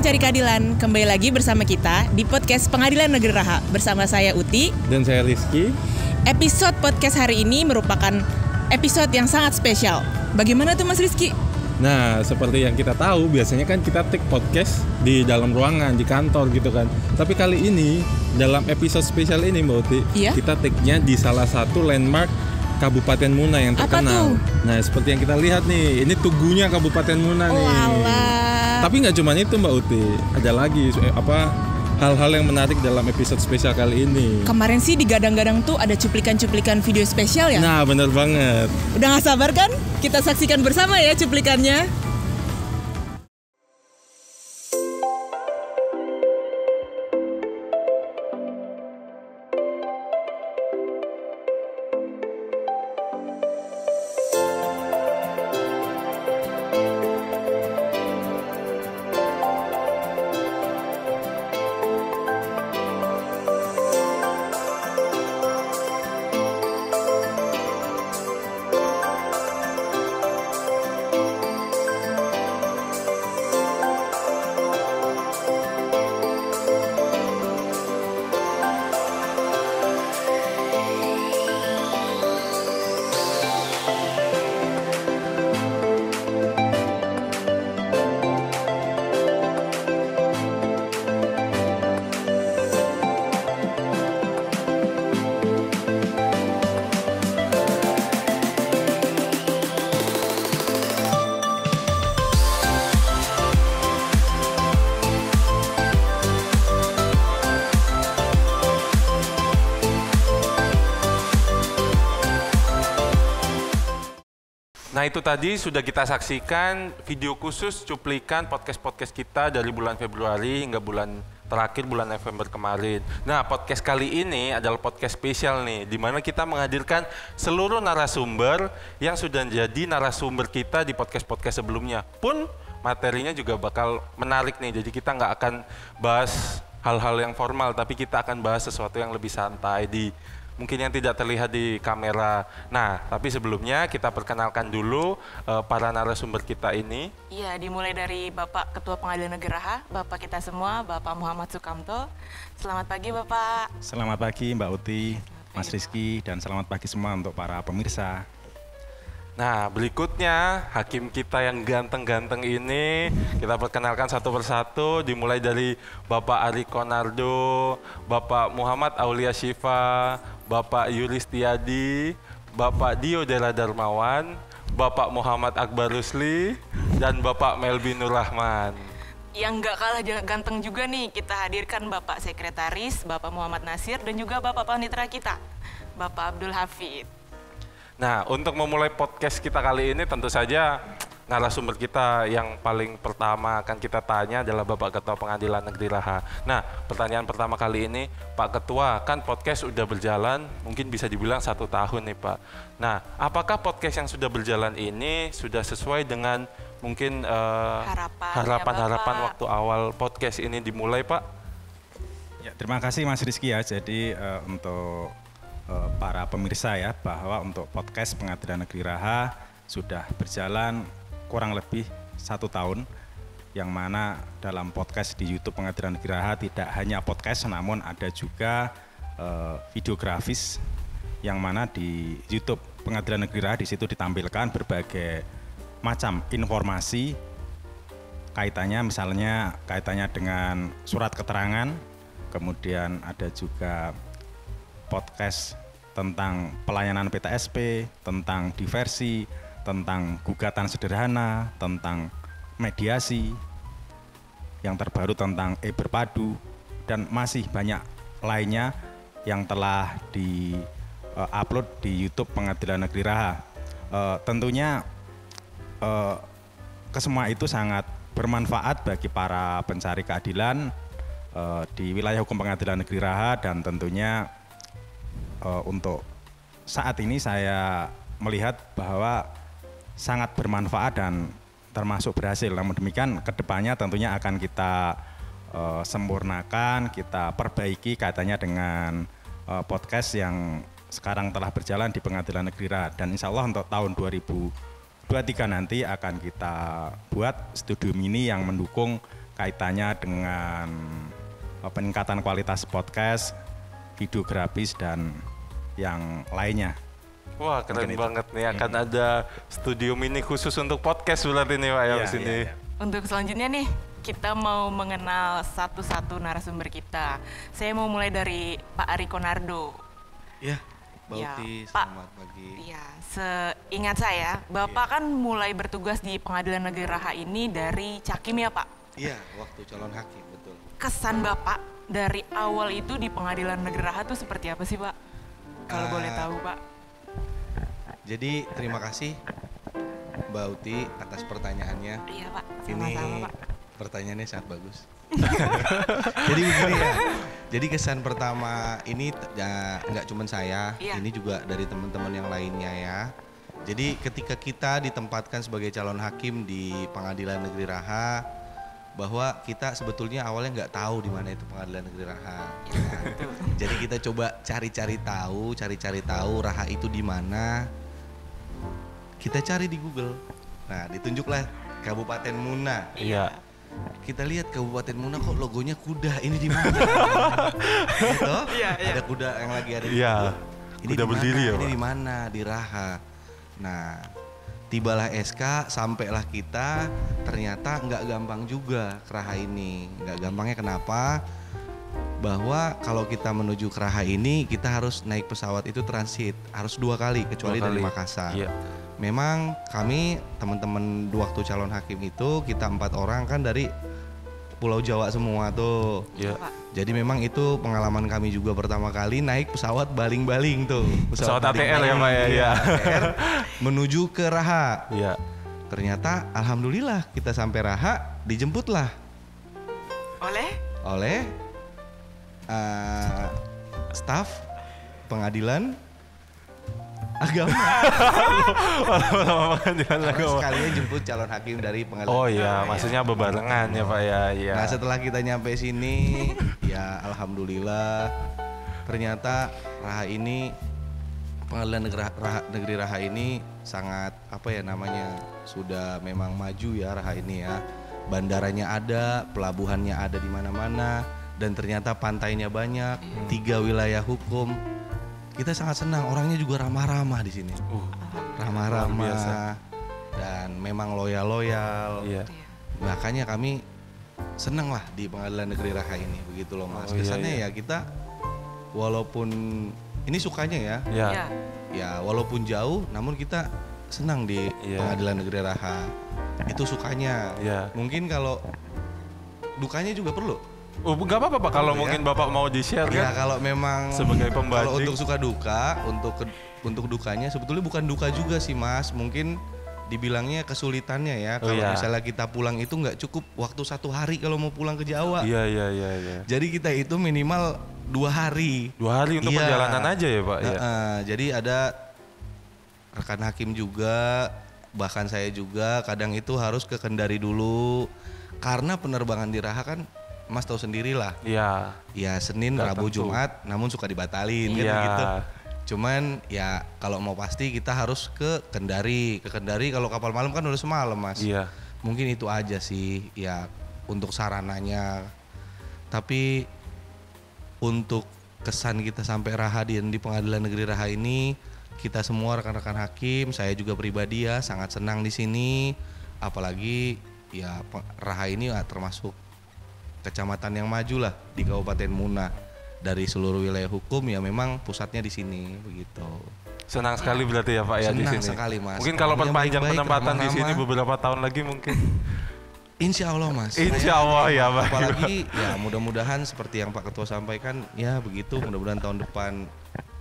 Mencari Keadilan, kembali lagi bersama kita di podcast Pengadilan Negeri Raha bersama saya Uti dan saya Rizky. Episode podcast hari ini merupakan episode yang sangat spesial. Bagaimana tuh Mas Rizky? Nah, seperti yang kita tahu, biasanya kan kita take podcast di dalam ruangan, di kantor gitu kan. Tapi kali ini, dalam episode spesial ini Mbak Uti, kita take-nya di salah satu landmark Kabupaten Muna yang terkenal. Nah, seperti yang kita lihat nih, ini tugunya Kabupaten Muna nih. Alah. Tapi nggak cuma itu Mbak Uti, ada lagi hal-hal yang menarik dalam episode spesial kali ini. Kemarin sih digadang-gadang tuh ada cuplikan-cuplikan video spesial ya? Nah, bener banget. Udah gak sabar kan? Kita saksikan bersama ya cuplikannya. Nah itu tadi sudah kita saksikan video khusus cuplikan podcast-podcast kita dari bulan Februari hingga bulan terakhir bulan November kemarin. Nah podcast kali ini adalah podcast spesial nih, di mana kita menghadirkan seluruh narasumber yang sudah jadi narasumber kita di podcast-podcast sebelumnya. Pun materinya juga bakal menarik nih, jadi kita nggak akan bahas hal-hal yang formal, tapi kita akan bahas sesuatu yang lebih santai mungkin yang tidak terlihat di kamera. Nah, tapi sebelumnya kita perkenalkan dulu para narasumber kita ini. Iya, dimulai dari Bapak Ketua Pengadilan Negeri Raha, Bapak kita semua, Bapak Muhammad Sukamto. Selamat pagi, Bapak. Selamat pagi, Mbak Uti, Mas Rizky, dan selamat pagi semua untuk para pemirsa. Nah, berikutnya hakim kita yang ganteng-ganteng ini kita perkenalkan satu persatu, dimulai dari Bapak Ari Konardo, Bapak Muhammad Aulia Syifa, Bapak Yulis Tiadi, Bapak Dio Dela Darmawan, Bapak Muhammad Akbar Rusli, dan Bapak Melbi Nur Rahman. Yang nggak kalah ganteng juga nih, kita hadirkan Bapak Sekretaris, Bapak Muhammad Nasir, dan juga Bapak Panitera kita, Bapak Abdul Hafid. Nah, untuk memulai podcast kita kali ini tentu saja narasumber kita yang paling pertama akan kita tanya adalah Bapak Ketua Pengadilan Negeri Raha. Nah, pertanyaan pertama kali ini, Pak Ketua, kan podcast sudah berjalan mungkin bisa dibilang 1 tahun nih Pak. Nah, apakah podcast yang sudah berjalan ini sudah sesuai dengan mungkin harapan-harapan waktu awal podcast ini dimulai Pak? Ya, terima kasih Mas Rizky ya. Jadi untuk para pemirsa ya, bahwa untuk podcast Pengadilan Negeri Raha sudah berjalan kurang lebih 1 tahun, yang mana dalam podcast di YouTube Pengadilan Negeri Raha tidak hanya podcast, namun ada juga videografis, yang mana di YouTube Pengadilan Negeri Raha di situ ditampilkan berbagai macam informasi kaitannya dengan surat keterangan, kemudian ada juga podcast tentang pelayanan PTSP, tentang diversi, tentang gugatan sederhana, tentang mediasi, yang terbaru tentang e-berpadu, dan masih banyak lainnya yang telah di-upload di YouTube Pengadilan Negeri Raha. Tentunya kesemua itu sangat bermanfaat bagi para pencari keadilan di wilayah hukum Pengadilan Negeri Raha, dan tentunya untuk saat ini saya melihat bahwa sangat bermanfaat dan termasuk berhasil. Namun demikian kedepannya tentunya akan kita sempurnakan, kita perbaiki kaitannya dengan podcast yang sekarang telah berjalan di Pengadilan Negeri Raha, dan insya Allah untuk tahun 2023 nanti akan kita buat studio mini yang mendukung kaitannya dengan peningkatan kualitas podcast, videografis dan yang lainnya. Wah, keren banget nih, akan ada studio mini khusus untuk podcast berarti nih Pak ya di sini. Untuk selanjutnya nih, kita mau mengenal satu-satu narasumber kita. Saya mau mulai dari Pak Ari Konardo. Ya, Bauti, selamat pagi. Iya, seingat saya, Bapak kan mulai bertugas di Pengadilan Negeri Raha ini dari Cakim ya Pak? Iya, waktu calon hakim, betul. Kesan Bapak dari awal itu di Pengadilan Negeri Raha itu seperti apa sih Pak? Kalau boleh tahu Pak. Jadi terima kasih Mbak Uti atas pertanyaannya. Iya Pak, ini sama-sama Pak. Pertanyaannya sangat bagus. Jadi begini ya, jadi kesan pertama ini nggak cuma saya, ini juga dari teman-teman yang lainnya ya. Jadi ketika kita ditempatkan sebagai calon hakim di Pengadilan Negeri Raha, bahwa kita sebetulnya awalnya nggak tahu di mana itu Pengadilan Negeri Raha. Ya. Jadi kita coba cari-cari tahu Raha itu di mana. Kita cari di Google. Nah, ditunjuklah Kabupaten Muna. Iya. Kita lihat Kabupaten Muna kok logonya kuda. Ini di mana? Gitu? Ada kuda yang lagi ada di Ini kuda berdiri ya, Ini di mana? Di Raha. Nah, tibalah SK, sampailah kita, ternyata nggak gampang juga ke Raha ini. Nggak gampangnya kenapa? Bahwa kalau kita menuju ke Raha ini, kita harus naik pesawat itu transit, harus 2 kali, kecuali dari Makassar. Iya. Memang kami teman-teman waktu calon hakim itu, kita 4 orang kan dari Pulau Jawa semua tuh. Iya. Jadi memang itu pengalaman kami juga pertama kali naik pesawat baling-baling tuh. Pesawat ATR ya Pak ya. ATR menuju ke Raha. Iya. Ternyata alhamdulillah kita sampai Raha, dijemputlah oleh staf pengadilan agama. Sekalian jemput calon hakim dari pengadilan. Oh iya, maksudnya bebarengan ya Pak ya. Iya. Nah setelah kita nyampe sini, ya alhamdulillah ternyata Raha ini, Pengadilan Negeri Raha ini sangat sudah memang maju ya Raha ini ya. Bandaranya ada, pelabuhannya ada di mana-mana, dan ternyata pantainya banyak, 3 wilayah hukum. Kita sangat senang, orangnya juga ramah-ramah di sini. Ramah-ramah dan memang loyal-loyal. Iya. Makanya kami senang lah di Pengadilan Negeri Raha ini, begitu loh Mas. Kesannya ya kita walaupun ini sukanya ya. Ya walaupun jauh, namun kita senang di Pengadilan Negeri Raha. Itu sukanya. Mungkin kalau dukanya juga perlu. Gak apa-apa Pak, kalau mungkin Bapak mau di-share ya, kan? kalau memang sebagai pembanding. Kalau untuk suka duka, untuk dukanya sebetulnya bukan duka juga sih Mas. Mungkin dibilangnya kesulitannya ya. Kalau misalnya kita pulang itu nggak cukup waktu 1 hari kalau mau pulang ke Jawa. Iya. Jadi kita itu minimal 2 hari. 2 hari untuk perjalanan aja ya Pak? Jadi ada rekan hakim juga, bahkan saya juga kadang itu harus ke Kendari dulu. Karena penerbangan di Raha kan Mas tahu sendirilah. Iya. Ya Senin, Rabu, Jumat, namun suka dibatalin kan gitu. Cuman ya kalau mau pasti kita harus ke Kendari. Ke Kendari kalau kapal malam kan udah semalam Mas. Iya. Mungkin itu aja sih ya untuk sarananya. Tapi untuk kesan kita sampai Raha di Pengadilan Negeri Raha ini, kita semua rekan-rekan hakim, saya juga pribadi ya sangat senang di sini. Apalagi ya Raha ini ya, termasuk kecamatan yang maju lah di Kabupaten Muna. Dari seluruh wilayah hukum ya memang pusatnya di sini begitu. Senang sekali berarti ya Pak ya di sini. Senang sekali Mas. Mungkin kalau perpanjang penempatan di sini beberapa tahun lagi mungkin. Insya Allah Mas. Insya Allah ya Pak. Apalagi ya mudah-mudahan seperti yang Pak Ketua sampaikan ya begitu, mudah-mudahan tahun depan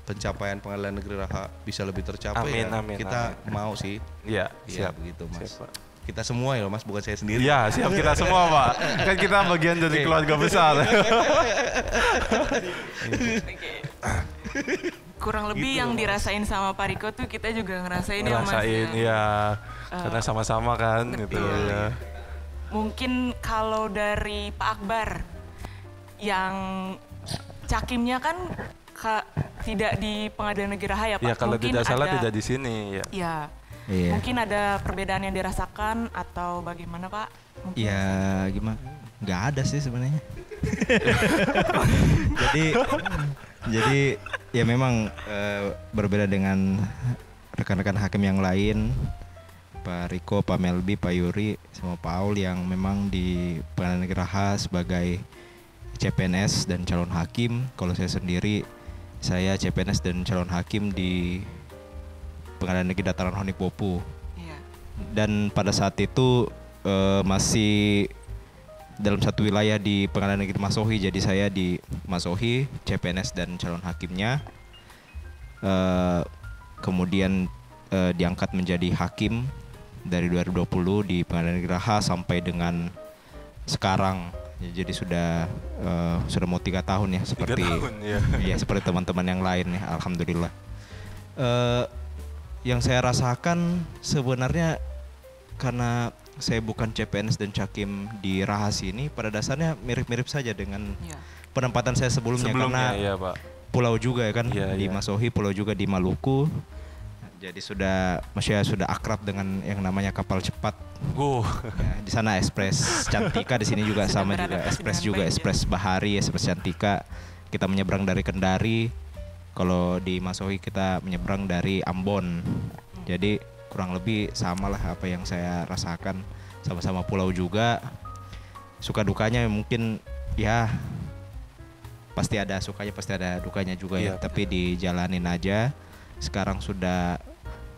pencapaian Pengadilan Negeri Raha bisa lebih tercapai. Amin. Kita mau sih. Iya, siap begitu Mas. Siap, kita semua ya Mas, bukan saya sendiri. Iya, siap kita semua Pak. Kan kita bagian dari keluarga besar. Kurang lebih gitu yang dirasain sama Pak Riko tuh kita juga ngerasain ya Mas. Ngerasain ya, karena sama-sama kan gitu ya. Mungkin kalau dari Pak Akbar yang Cakimnya kan tidak di Pengadilan Negeri Raha ya Pak. Ya kalau tidak salah tidak di sini ya. Ya. Iya. Mungkin ada perbedaan yang dirasakan atau bagaimana Pak? Mungkin Ya gimana? Nggak ada sih sebenarnya. jadi ya memang berbeda dengan rekan-rekan hakim yang lain, Pak Riko, Pak Melbi, Pak Yuri, sama Pak Aul yang memang di Pengadilan Negeri Raha sebagai CPNS dan calon hakim. Kalau saya sendiri, saya CPNS dan calon hakim di Pengadilan Negeri Dataran Honigbopu. Iya. Dan pada saat itu masih dalam satu wilayah di Pengadilan Negeri Masohi, jadi saya di Masohi, CPNS dan calon hakimnya. Kemudian diangkat menjadi hakim dari 2020 di Pengadilan Negeri Raha sampai dengan sekarang. Jadi sudah mau 3 tahun ya, seperti 3 tahun, ya. Ya seperti teman-teman yang lain ya, alhamdulillah. Yang saya rasakan sebenarnya karena saya bukan CPNS dan Cakim di Raha sini, pada dasarnya mirip-mirip saja dengan penempatan saya sebelumnya karena ya, Pak. pulau juga ya kan, ya. di Masohi, pulau juga di Maluku. Jadi sudah akrab dengan yang namanya kapal cepat. Ya, di sana Ekspres Cantika, di sini juga sama juga Ekspres Bahari, Ekspres Cantika. Kita menyeberang dari Kendari. Kalau di Masohi kita menyeberang dari Ambon. Jadi kurang lebih sama lah apa yang saya rasakan, sama-sama pulau juga. Suka dukanya mungkin ya pasti ada sukanya, pasti ada dukanya juga ya. Tapi dijalanin aja. Sekarang sudah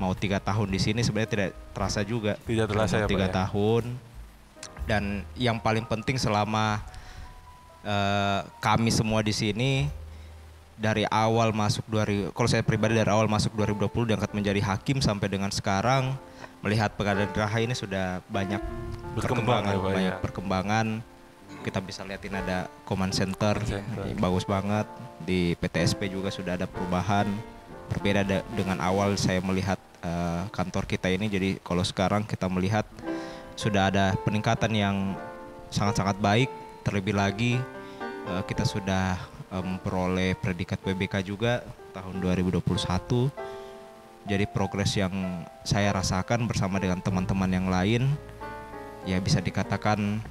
mau 3 tahun di sini, sebenarnya tidak terasa juga. Tidak terasa ya, 3 tahun. Dan yang paling penting selama kami semua di sini dari awal masuk kalau saya pribadi dari awal masuk 2020 diangkat menjadi hakim sampai dengan sekarang, melihat Pengadilan Raha ini sudah banyak perkembangan. Kita bisa lihatin ada command center. Bagus banget. Di PTSP juga sudah ada perubahan. Berbeda dengan awal saya melihat kantor kita ini. Jadi kalau sekarang kita melihat sudah ada peningkatan yang sangat-sangat baik. Terlebih lagi kita sudah memperoleh predikat PBK juga tahun 2021. Jadi progres yang saya rasakan bersama dengan teman-teman yang lain, ya bisa dikatakan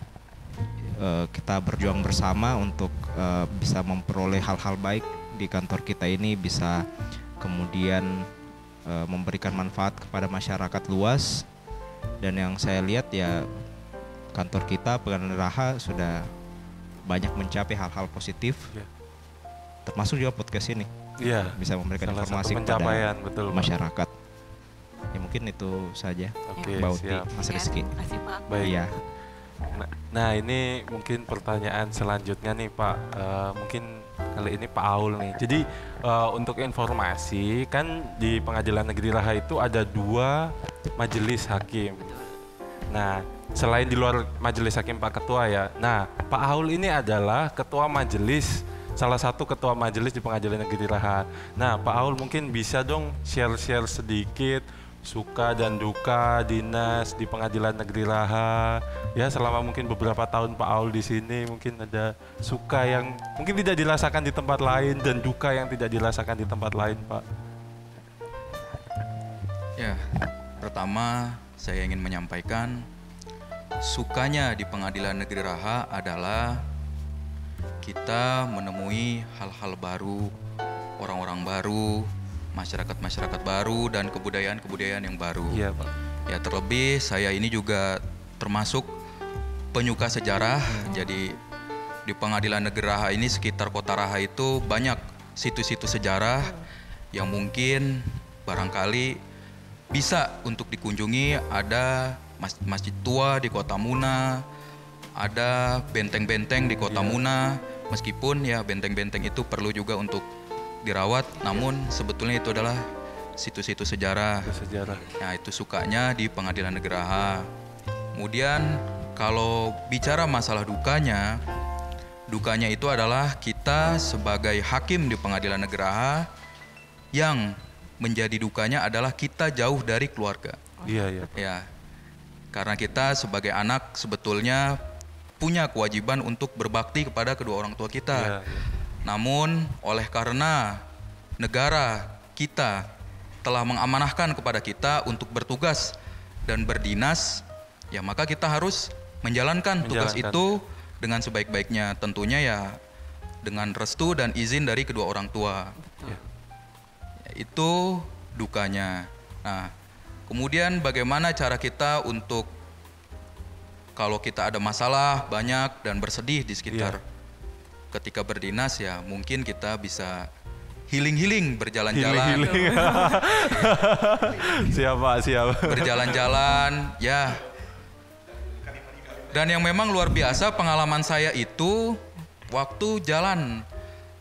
kita berjuang bersama untuk bisa memperoleh hal-hal baik di kantor kita ini, bisa kemudian memberikan manfaat kepada masyarakat luas. Dan yang saya lihat ya kantor kita Pengadilan Raha sudah banyak mencapai hal-hal positif, termasuk juga podcast ini. Bisa memberikan informasi kepada masyarakat. Ya mungkin itu saja. Mbak Uti, Mas Rizky. Terima kasih Pak. Baik. Iya. Nah ini mungkin pertanyaan selanjutnya nih Pak, mungkin kali ini Pak Aul nih. Jadi untuk informasi kan di Pengadilan Negeri Raha itu ada 2 majelis hakim. Nah selain di luar majelis hakim Pak Ketua ya, nah Pak Aul ini adalah ketua majelis, salah satu ketua majelis di Pengadilan Negeri Raha. Nah Pak Aul mungkin bisa dong share sedikit suka dan duka dinas di Pengadilan Negeri Raha. Ya selama mungkin beberapa tahun Pak Aul di sini, mungkin ada suka yang mungkin tidak dirasakan di tempat lain dan duka yang tidak dirasakan di tempat lain Pak. Ya, pertama saya ingin menyampaikan sukanya di Pengadilan Negeri Raha adalah kita menemui hal-hal baru, orang-orang baru, masyarakat-masyarakat baru, dan kebudayaan-kebudayaan yang baru. Iya Pak. Ya terlebih saya ini juga termasuk penyuka sejarah. Jadi di Pengadilan Negeri Raha ini, sekitar kota Raha itu banyak situs-situs sejarah yang mungkin barangkali bisa untuk dikunjungi. Ada masjid tua di Kota Muna, ada benteng-benteng di Kota Muna. Meskipun ya benteng-benteng itu perlu juga untuk dirawat, namun sebetulnya itu adalah situs-situs sejarah. Nah itu sukanya di Pengadilan Negeri Raha. Kemudian kalau bicara masalah dukanya itu adalah kita sebagai hakim di Pengadilan Negeri Raha, yang menjadi dukanya adalah kita jauh dari keluarga. Iya. Ya, karena kita sebagai anak sebetulnya punya kewajiban untuk berbakti kepada kedua orang tua kita. Namun oleh karena negara kita telah mengamanahkan kepada kita untuk bertugas dan berdinas, ya maka kita harus menjalankan tugas itu dengan sebaik-baiknya. Tentunya ya dengan restu dan izin dari kedua orang tua. Ya, itu dukanya. Nah, kemudian bagaimana cara kita untuk kalau kita ada masalah banyak dan bersedih di sekitar ketika berdinas, ya mungkin kita bisa healing berjalan-jalan. Siapa? Berjalan-jalan, ya. Dan yang memang luar biasa pengalaman saya itu waktu jalan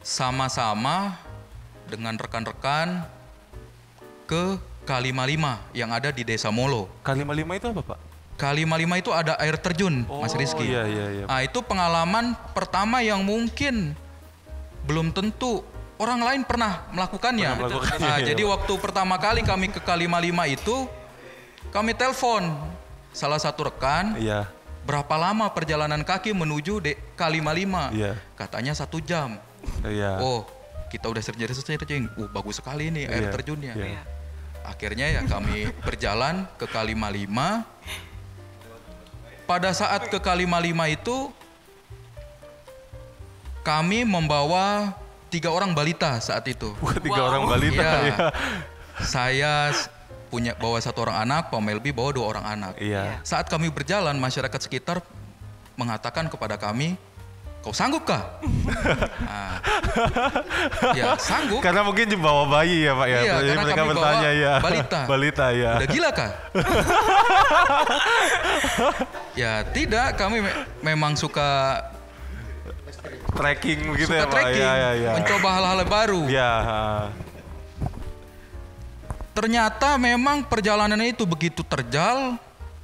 sama-sama dengan rekan-rekan ke Kali Malima yang ada di Desa Molo. Kali Malima itu apa, Pak? Kali Malima itu ada air terjun, Mas Rizky. Iya. Nah, itu pengalaman pertama yang mungkin belum tentu orang lain pernah melakukannya. Jadi waktu pertama kali kami ke Kali Malima itu, kami telepon salah satu rekan. Iya. Berapa lama perjalanan kaki menuju Kali Malima? Iya. Katanya 1 jam. Iya. Oh, kita udah searching. Bagus sekali nih air terjunnya. Iya. Akhirnya ya kami berjalan ke Kali Malima. Pada saat ke Kali Malima itu, kami membawa 3 orang balita saat itu. 3 orang balita. Ya. Saya bawa 1 orang anak, Pak Melbi bawa 2 orang anak. Iya. Saat kami berjalan, masyarakat sekitar mengatakan kepada kami, kau sanggup kah? Nah, ya sanggup. Karena mungkin dibawa bayi ya Pak ya. Iya, jadi karena mereka kami bertanya bawa ya. balita ya. Udah gila kah? Ya tidak, kami memang suka trekking begitu suka ya Pak. Trekking, Ya. mencoba hal-hal baru. Ya. Ternyata memang perjalanannya itu begitu terjal,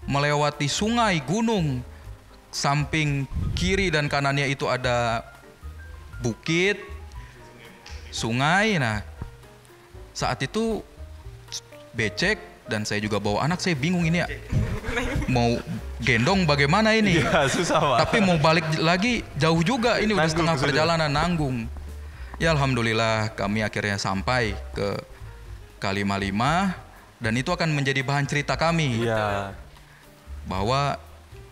melewati sungai, gunung, samping kiri dan kanannya itu ada bukit, sungai. Nah, saat itu becek dan saya juga bawa anak, saya bingung ini ya, mau gendong bagaimana ini? Iya, susah Pak. Tapi mau balik lagi jauh juga, ini udah setengah sudah. perjalanan, nanggung. Ya alhamdulillah kami akhirnya sampai ke Kali Malima dan itu akan menjadi bahan cerita kami. Iya. Bahwa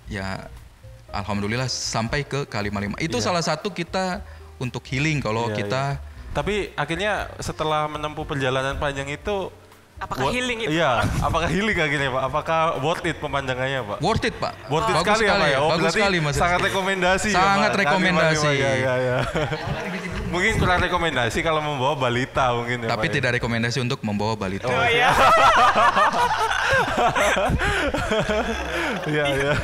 ya alhamdulillah sampai ke Kali Malima. Itu salah satu kita untuk healing kalau kita. Tapi akhirnya setelah menempuh perjalanan panjang itu Apakah healing itu? Iya, apakah healing akhirnya Pak? Apakah worth it pemandangannya Pak? Worth it Pak. Worth it Bagus sekali ya Pak ya? Oh, bagus berarti sekali Mas. sangat rekomendasi ya Pak? Sangat rekomendasi. Ya. Mungkin kurang rekomendasi kalau membawa balita mungkin ya Tapi Pak, tidak rekomendasi untuk membawa balita. Oh iya. Iya.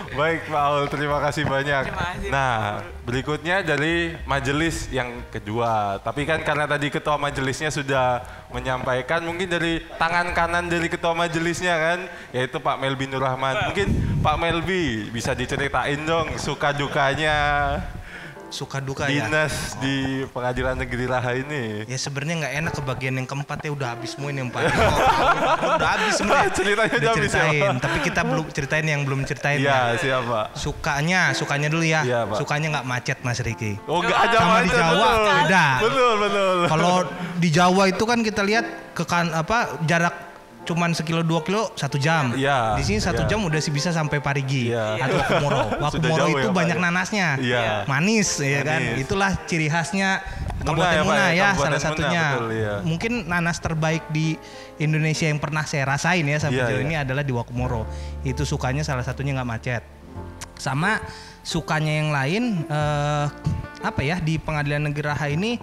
Baik Pak Aul, terima kasih banyak. Terima kasih. Nah, berikutnya dari majelis yang kedua. Tapi kan karena tadi ketua majelisnya sudah menyampaikan, mungkin dari tangan kanan dari ketua majelisnya kan, yaitu Pak Melbi Nur Rahman. Mungkin Pak Melbi bisa diceritain dong suka dukanya Suka duka ya. dinas di Pengadilan Negeri Raha ini. Ya sebenarnya nggak enak ke bagian yang keempat ya, udah habis semua ini yang empat. Udah habis sebenarnya. Ceritanya Udah udah habis ya, ceritain, Pak? tapi kita belum ceritain yang belum ceritain. Iya, siapa? Sukanya dulu ya. Iya, Pak. Sukanya nggak macet Mas Riki. Oh, enggak ada Sama di macet, Jawa betul. beda. Betul. Kalau di Jawa itu kan kita lihat jarak cuman 1 kilo 2 kilo 1 jam. Iya, Di sini 1 iya. jam udah sih bisa sampai Parigi Iya. atau Wakumoro. Sudah Wakumoro jauh itu ya, Pak, banyak ya? nanasnya, Iya. manis ya kan. Manis. Itulah ciri khasnya Muna Kabupaten ya, Pak, Muna ya? ya, Kabupaten salah Muna, satunya. betul, iya. Mungkin nanas terbaik di Indonesia yang pernah saya rasain ya sampai Iya, sejauh iya. ini adalah di Wakumoro. Itu sukanya salah satunya nggak macet. Sama sukanya yang lain di Pengadilan Negeri Raha ini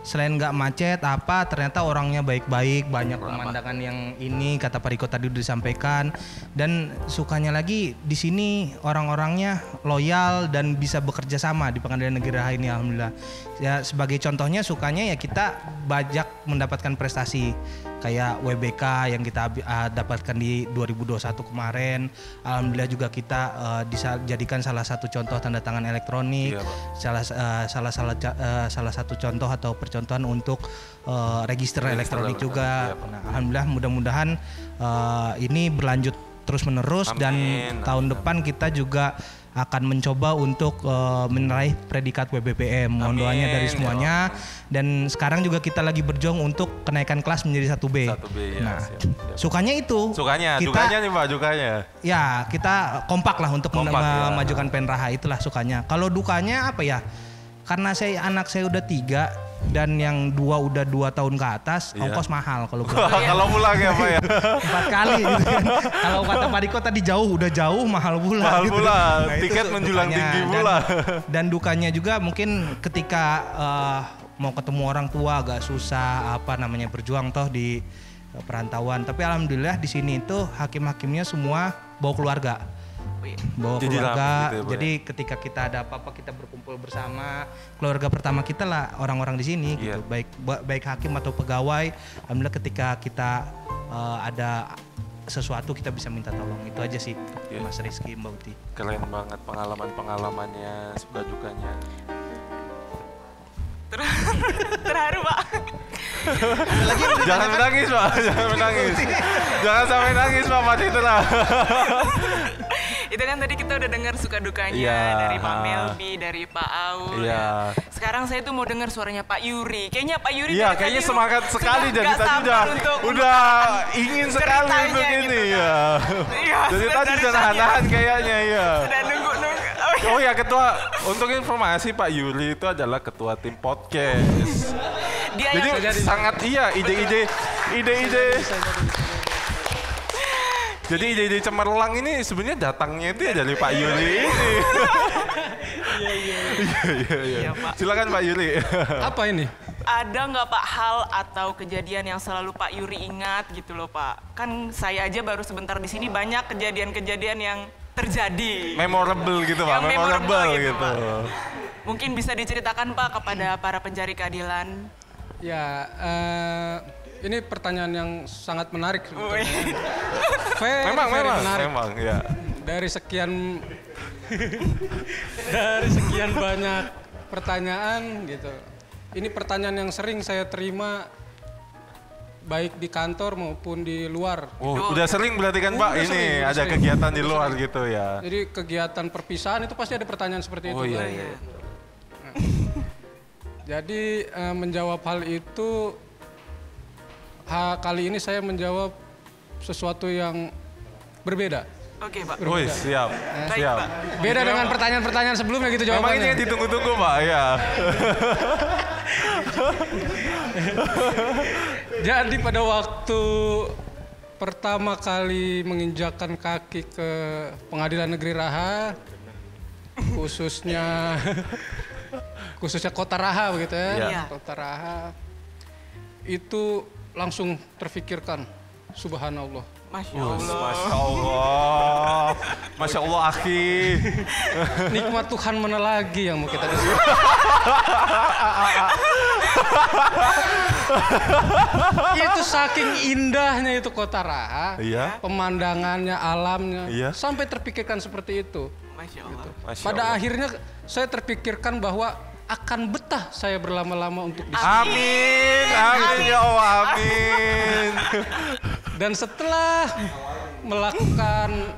selain nggak macet ternyata orangnya baik-baik, banyak pemandangan yang ini kata Pak Riko tadi udah disampaikan, dan sukanya lagi di sini orang-orangnya loyal dan bisa bekerja sama di Pengadilan Negeri Raha ini alhamdulillah. Ya sebagai contohnya sukanya ya kita banyak mendapatkan prestasi kayak WBK yang kita dapatkan di 2021 kemarin. Alhamdulillah juga kita dijadikan salah satu contoh tanda tangan elektronik. Iya, Pak. Salah satu contoh atau percontohan untuk register elektronik juga. Iya, Pak. Nah, alhamdulillah mudah-mudahan ini berlanjut terus menerus. Amin, Dan tahun amin. depan kita juga akan mencoba untuk meraih predikat WBPM. Mohon doanya dari semuanya. Dan sekarang juga kita lagi berjuang untuk kenaikan kelas menjadi 1B. 1B ya. Nah, siap. sukanya itu. Sukanya nih Pak, dukanya. Ya, kita kompak lah untuk memajukan Penraha, itulah sukanya. Kalau dukanya apa ya? Karena anak saya udah 3 dan yang 2 udah 2 tahun ke atas, ongkos mahal kalau pulang. Kalau pulang ya Pak ya. 4 kali gitu kan. Kalau kata Pak Riko tadi udah jauh mahal pula. Mahal gitu. pula, Nah, tiket menjulang tinggi pula. Dan dukanya juga mungkin ketika mau ketemu orang tua agak susah berjuang toh di perantauan. Tapi alhamdulillah di sini itu hakim-hakimnya semua bawa keluarga. Jadi ketika kita ada apa-apa kita berkumpul bersama keluarga pertama kita lah orang-orang di sini gitu, baik hakim atau pegawai. Alhamdulillah ketika kita ada sesuatu kita bisa minta tolong, itu aja sih Mas Rizky, Mbak Uti. Keren banget pengalamannya, suka dukanya. Terharu Pak. Jangan menangis Pak, jangan sampai nangis Pak, masih tenang. Itu kan tadi kita udah dengar suka dukanya dari Pak Melbi, dari Pak Aul. Sekarang saya tuh mau dengar suaranya Pak Yuri. Kayaknya Pak Yuri kayaknya semangat sekali jadi tadi udah ingin sekali untuk ini ya. Jadi tadi udah nahan kayaknya ya. Sudah nunggu. Oh ya ketua, untuk informasi Pak Yuri itu adalah ketua tim podcast. Jadi sangat ide-ide. Jadi ide-ide cemerlang ini sebenarnya datangnya itu dari Pak Yuri ini. Iya. Silakan Pak Yuri. Apa ini? Ada nggak Pak hal atau kejadian yang selalu Pak Yuri ingat gitu loh Pak? Kan saya aja baru sebentar di sini banyak kejadian-kejadian yang terjadi. Memorable gitu Pak, memorable gitu. Pak. Mungkin bisa diceritakan Pak kepada para pencari keadilan. Ya, ini pertanyaan yang sangat menarik. Memang ya. Dari sekian banyak pertanyaan gitu. Ini pertanyaan yang sering saya terima baik di kantor maupun di luar. Udah sering berarti kan Pak, ini ada kegiatan di luar gitu ya. Jadi kegiatan perpisahan itu pasti ada pertanyaan seperti itu. Iya. Nah, jadi menjawab hal itu, kali ini saya menjawab sesuatu yang berbeda. Oke Pak. Siap. Siap. Beda dengan pertanyaan-pertanyaan sebelumnya gitu jawabannya. Memang ini yang ditunggu-tunggu Pak ya. Jadi pada waktu pertama kali menginjakkan kaki ke Pengadilan Negeri Raha, khususnya Kota Raha begitu ya. Kota Raha, itu langsung terfikirkan, subhanallah. Masya Allah. Masya Allah akhi. Nikmat Tuhan mana lagi yang mau kita kasih? Itu saking indahnya itu Kota Raha, pemandangannya, alamnya, sampai terpikirkan seperti itu. Masya Allah. Gitu. Pada akhirnya saya terpikirkan bahwa akan betah saya berlama-lama untuk di sini. Amin ya Allah, amin. Dan setelah melakukan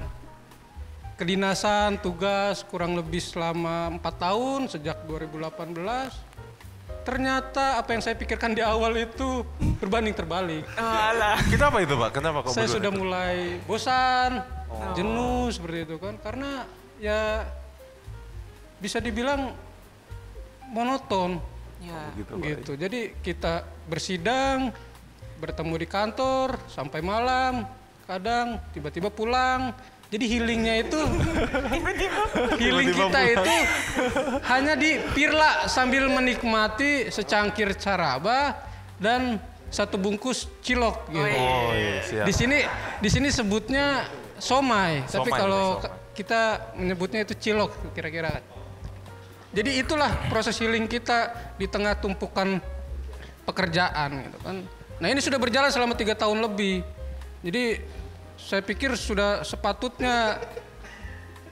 kedinasan, tugas kurang lebih selama 4 tahun sejak 2018, ternyata apa yang saya pikirkan di awal itu berbanding terbalik. Kenapa itu Pak? Kenapa kok? Saya sudah mulai bosan, jenuh seperti itu kan, karena ya bisa dibilang monoton. Gitu. Jadi kita bersidang, bertemu di kantor sampai malam, kadang tiba-tiba pulang. Jadi healingnya itu, healing kita itu hanya di Pirla sambil menikmati secangkir caraba dan 1 bungkus cilok gitu. Di sini sebutnya somai, tapi kalau kita menyebutnya itu cilok kira-kira. Jadi itulah proses healing kita di tengah tumpukan pekerjaan gitu kan. Nah ini sudah berjalan selama 3 tahun lebih. Jadi saya pikir sudah sepatutnya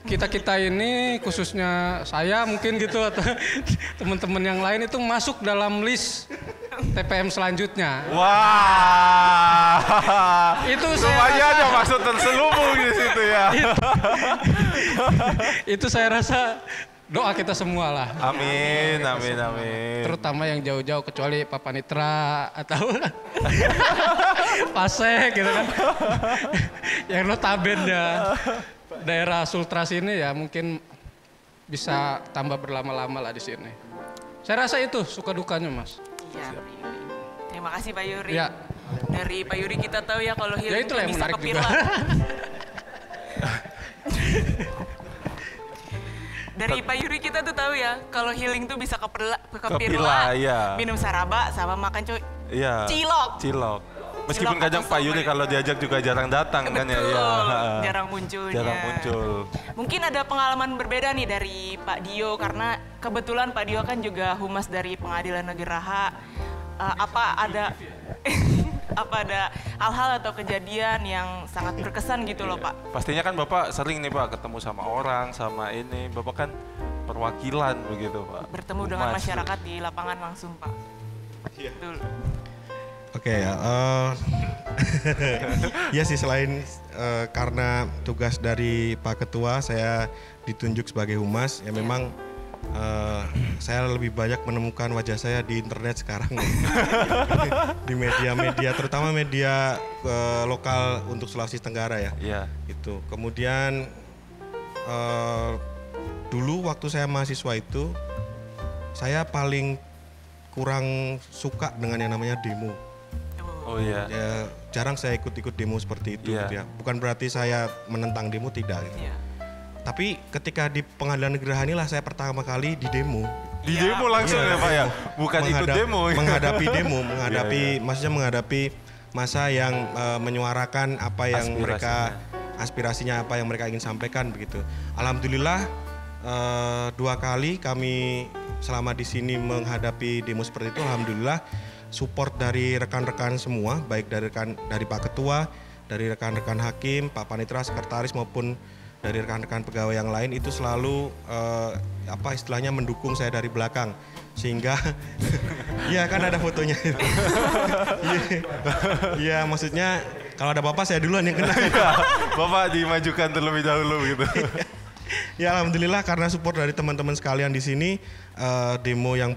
kita ini, khususnya saya mungkin gitu atau teman-teman yang lain itu masuk dalam list TPM selanjutnya. Wah. Itu rupanya ada maksud terselubung di situ ya. Itu saya rasa doa kita semua lah. Amin. Terutama yang jauh-jauh kecuali Pak Panitra atau Pasek gitu kan. Yang notabene daerah Sultra sini ya mungkin bisa tambah berlama-lama lah di sini. Saya rasa itu suka dukanya Mas. Iya Pak Yuri. Terima kasih Pak Yuri. Ya. Dari Pak Yuri kita tahu ya kalau healing itu bisa kepila. Dari Pak Yuri kita tuh tahu ya kalau healing tuh bisa kepila. Ya. Minum saraba sama makan ya. Cilok. Meskipun kadang Pak Yuri kalau diajak juga jarang datang. Betul, kan ya. Jarang muncul. Mungkin ada pengalaman berbeda nih dari Pak Dio karena kebetulan Pak Dio kan juga humas dari Pengadilan Negeri Raha. Apa ada hal-hal atau kejadian yang sangat berkesan gitu loh Pak? Pastinya kan Bapak sering nih Pak ketemu sama orang, sama ini. Bapak kan perwakilan begitu Pak. Bertemu dengan masyarakat di lapangan langsung Pak. Iya. Oke ya, ya sih selain karena tugas dari Pak Ketua saya ditunjuk sebagai humas, ya memang saya lebih banyak menemukan wajah saya di internet sekarang. Di media-media, terutama media lokal untuk Sulawesi Tenggara ya. Iya. Itu. Kemudian dulu waktu saya mahasiswa itu, saya paling kurang suka dengan yang namanya demo. Oh iya. Ya, jarang saya ikut-ikut demo seperti itu gitu ya. Bukan berarti saya menentang demo, tidak gitu. Tapi ketika di Pengadilan Negeri Raha inilah saya pertama kali di demo. Di demo langsung ya Pak ya? Bukan ikut demo. Menghadapi demo, maksudnya menghadapi masa yang menyuarakan apa yang aspirasinya apa yang mereka ingin sampaikan begitu. Alhamdulillah 2 kali kami selama di sini menghadapi demo seperti itu, alhamdulillah support dari rekan-rekan semua, baik dari Pak Ketua, dari rekan-rekan hakim, Pak Panitra, sekretaris maupun dari rekan-rekan pegawai yang lain itu selalu istilahnya mendukung saya dari belakang, sehingga ya kan ada fotonya. Iya maksudnya kalau ada bapak saya duluan yang kena. Bapak dimajukan terlebih dahulu gitu. Ya alhamdulillah karena support dari teman-teman sekalian di sini, demo yang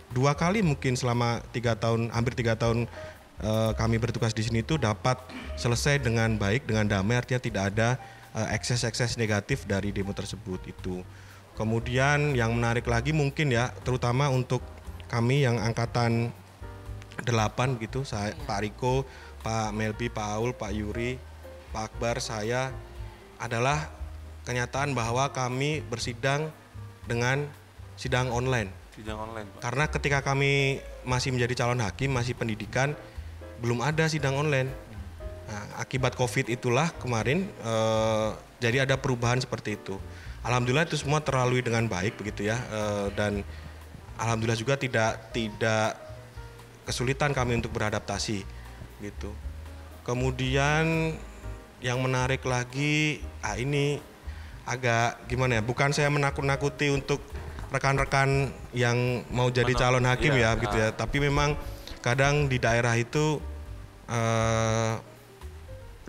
2 kali mungkin selama 3 tahun, hampir 3 tahun kami bertugas di sini itu dapat selesai dengan baik, dengan damai, artinya tidak ada ekses-ekses negatif dari demo tersebut itu. Kemudian yang menarik lagi mungkin ya, terutama untuk kami yang angkatan 8 gitu, saya, Pak Riko, Pak Melbi, Pak Aul, Pak Yuri, Pak Akbar, saya adalah kenyataan bahwa kami bersidang dengan sidang online. Pak. Karena ketika kami masih menjadi calon hakim, masih pendidikan, belum ada sidang online. Nah, akibat COVID itulah kemarin jadi ada perubahan seperti itu. Alhamdulillah itu semua terlalui dengan baik begitu ya, dan alhamdulillah juga tidak kesulitan kami untuk beradaptasi gitu. Kemudian yang menarik lagi, ini agak gimana ya? Bukan saya menakut-nakuti untuk rekan-rekan yang mau jadi calon hakim ya gitu ya. Tapi memang kadang di daerah itu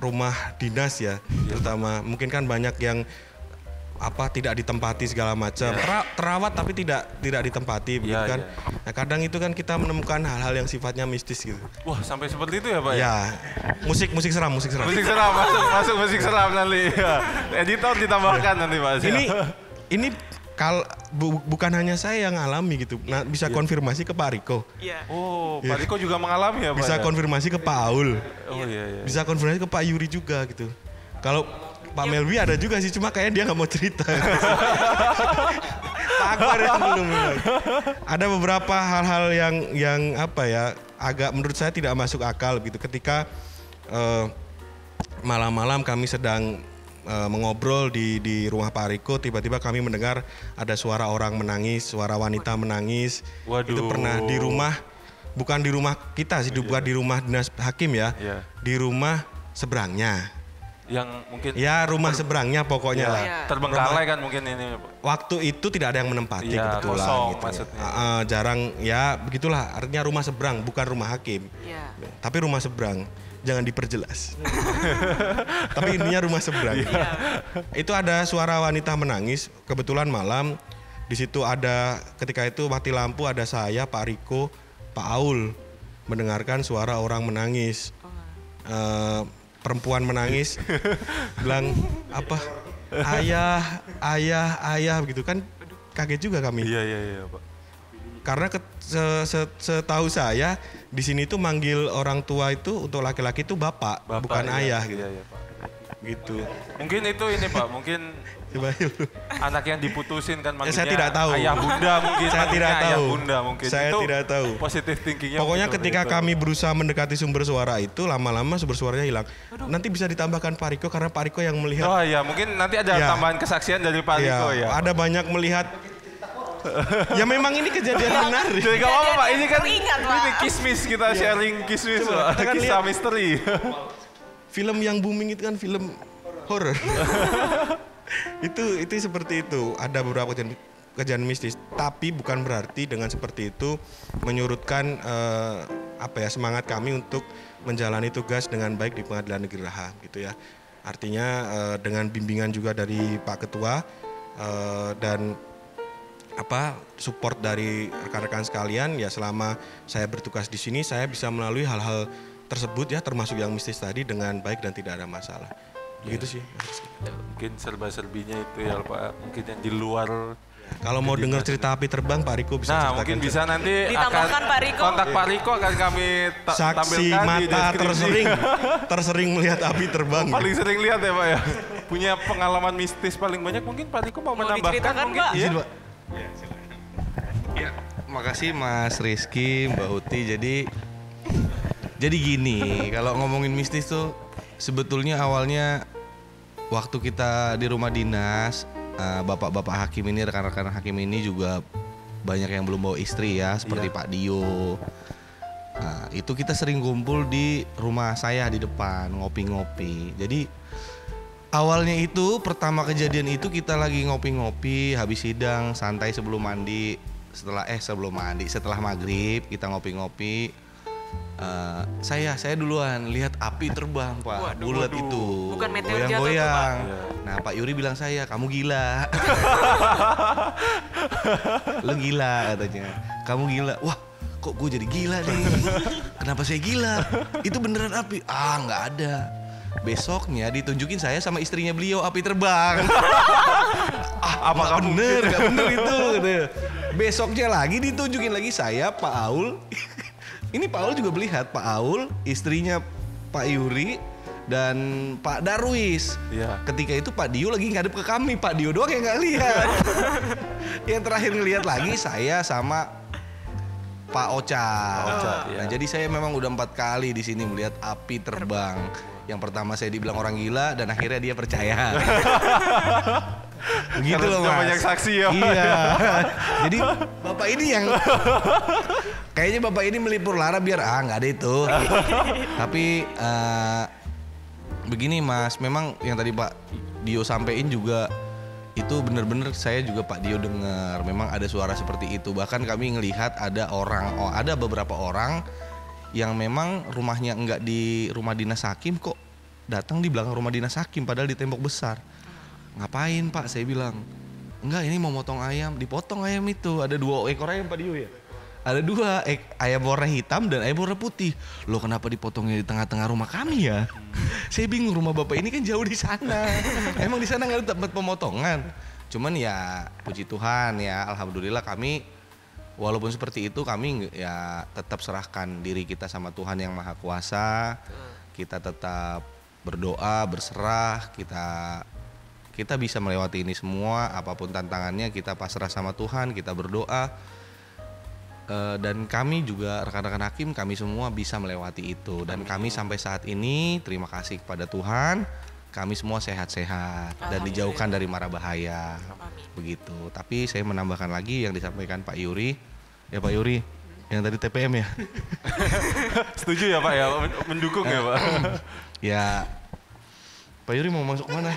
rumah dinas ya, terutama mungkin kan banyak yang tidak ditempati segala macam, terawat tapi tidak ditempati begitu kan. Nah, kadang itu kan kita menemukan hal-hal yang sifatnya mistis gitu. Wah, sampai seperti itu ya Pak? Ya, musik seram. Musik seram masuk musik seram nanti. Ya. Editor ditambahkan nanti Pak. Ini bukan hanya saya yang alami gitu. Nah, bisa konfirmasi ke Pak Riko. Iya. Oh, Pak Riko juga mengalami ya Pak? Bisa konfirmasi ke Pak Aul. Oh iya. Bisa konfirmasi ke Pak Yuri juga gitu. Kalau Pak Melwi ada juga sih, cuma kayaknya dia nggak mau cerita. Pak Akbar yang belum. Ada beberapa hal-hal yang agak menurut saya tidak masuk akal gitu. Ketika malam-malam kami sedang mengobrol di rumah Pak Riko, tiba-tiba kami mendengar ada suara orang menangis, suara wanita menangis. Waduh. Itu pernah di rumah, bukan di rumah kita sih, bukan di rumah dinas hakim ya, di rumah seberangnya. Yang mungkin ya rumah seberangnya pokoknya lah. Terbengkalai kan mungkin ini. Waktu itu tidak ada yang menempati kebetulan kosong, gitu. Maksudnya. Jarang ya begitulah, artinya rumah seberang bukan rumah hakim. Tapi rumah seberang. Jangan diperjelas. Tapi intinya rumah seberang. Itu ada suara wanita menangis, kebetulan malam. Di situ ada, ketika itu mati lampu, ada saya, Pak Riko, Pak Aul mendengarkan suara orang menangis. Perempuan menangis, bilang apa? Ayah begitu kan, kaget juga kami. Iya Pak. Karena setahu saya di sini tuh manggil orang tua itu untuk laki-laki itu bapak bukan ayah gitu. Iya, Pak. Gitu. Mungkin itu ini Pak, mungkin anak yang diputusin kan manggilnya. Saya tidak tahu. Ayah bunda mungkin. Saya tidak tahu. Ayah bunda mungkin. Saya itu tidak tahu. Positif thinkingnya. Pokoknya ketika kami berusaha mendekati sumber suara itu, lama-lama sumber suaranya hilang. Nanti bisa ditambahkan Pak Riko karena Pak Riko yang melihat. Oh iya, mungkin nanti ada tambahan kesaksian dari Pak Riko ya. Ada banyak melihat. Ya memang ini kejadian menarik. Jadi gak apa-apa Pak, ini kan ini kismis kita sharing kismis, kisah misteri. Film yang booming itu kan film horor. itu seperti itu. Ada beberapa kejadian mistis, tapi bukan berarti dengan seperti itu menyurutkan semangat kami untuk menjalani tugas dengan baik di Pengadilan Negeri Raha gitu ya. Artinya dengan bimbingan juga dari Pak Ketua dan support dari rekan-rekan sekalian ya, selama saya bertugas di sini saya bisa melalui hal-hal tersebut ya, termasuk yang mistis tadi dengan baik dan tidak ada masalah. Begitu sih. Mungkin serba-serbinya itu ya Pak, mungkin yang di luar. Kalau mau dengar cerita api terbang Pak Riko bisa ceritakan. Mungkin bisa nanti ditambahkan Pak Riko. Kontak Pak Riko akan kami tampilkan saksi mata tersering melihat api terbang. Paling sering lihat ya Pak ya. Punya pengalaman mistis paling banyak, mungkin Pak Riko mau menambahkan mungkin. Pak. Iya. Ya, makasih Mas Rizky, Mbak Uti. Jadi gini, kalau ngomongin mistis tuh sebetulnya awalnya waktu kita di rumah dinas, bapak-bapak hakim ini, rekan-rekan hakim ini juga banyak yang belum bawa istri ya, seperti Pak Dio. Nah, itu kita sering kumpul di rumah saya di depan, ngopi-ngopi. Jadi awalnya itu, pertama kejadian itu kita lagi ngopi-ngopi, habis sidang, santai sebelum mandi. Setelah maghrib kita ngopi-ngopi. Saya duluan lihat api terbang Pak, bulat itu, goyang-goyang. Nah Pak Yuri bilang kamu gila. Lu gila katanya, kamu gila. Wah kok gue jadi gila nih, kenapa saya gila? Itu beneran api? Nggak ada. Besoknya ditunjukin saya sama istrinya beliau api terbang. Apakah bener? Gak bener itu. Besoknya lagi ditunjukin lagi saya, Pak Aul. Ini Pak Aul juga melihat, Pak Aul, istrinya Pak Yuri, dan Pak Darwis. Ketika itu Pak Dio lagi ngadep ke kami, Pak Dio doang yang gak lihat. Yang terakhir ngelihat lagi saya sama Pak Ocha. Nah, jadi saya memang udah 4 kali di sini melihat api terbang. Yang pertama saya dibilang orang gila dan akhirnya dia percaya. Begitu loh Mas. Banyak saksi ya. Iya. Jadi bapak ini yang kayaknya bapak ini melipur lara biar nggak ada itu. Tapi begini Mas, memang yang tadi Pak Dio sampein juga itu benar-benar saya juga Pak Dio dengar. Memang ada suara seperti itu. Bahkan kami ngelihat ada beberapa orang yang memang rumahnya enggak di rumah dinas hakim, kok datang di belakang rumah dinas hakim padahal di tembok besar. Ngapain Pak? Saya bilang, enggak ini mau motong ayam. Dipotong ayam itu, ada 2 ekor ayam Pak Dio ya? Ada 2, ayam warna hitam dan ayam warna putih. Loh kenapa dipotongnya di tengah-tengah rumah kami ya? Saya bingung, rumah bapak ini kan jauh di sana. Emang di sana nggak ada tempat pemotongan. Cuman ya puji Tuhan ya, alhamdulillah kami walaupun seperti itu kami ya tetap serahkan diri kita sama Tuhan yang Maha Kuasa. Kita tetap berdoa, berserah, kita bisa melewati ini semua, apapun tantangannya kita pasrah sama Tuhan, kita berdoa. Dan kami juga rekan-rekan hakim, kami semua bisa melewati itu. Dan kami sampai saat ini terima kasih kepada Tuhan, kami semua sehat-sehat dan dijauhkan dari mara bahaya. Begitu. Tapi saya menambahkan lagi yang disampaikan Pak Yuri. Ya Pak Yuri, yang tadi TPM ya. Setuju ya Pak ya, mendukung ya Pak. Ya Pak Yuri mau masuk mana?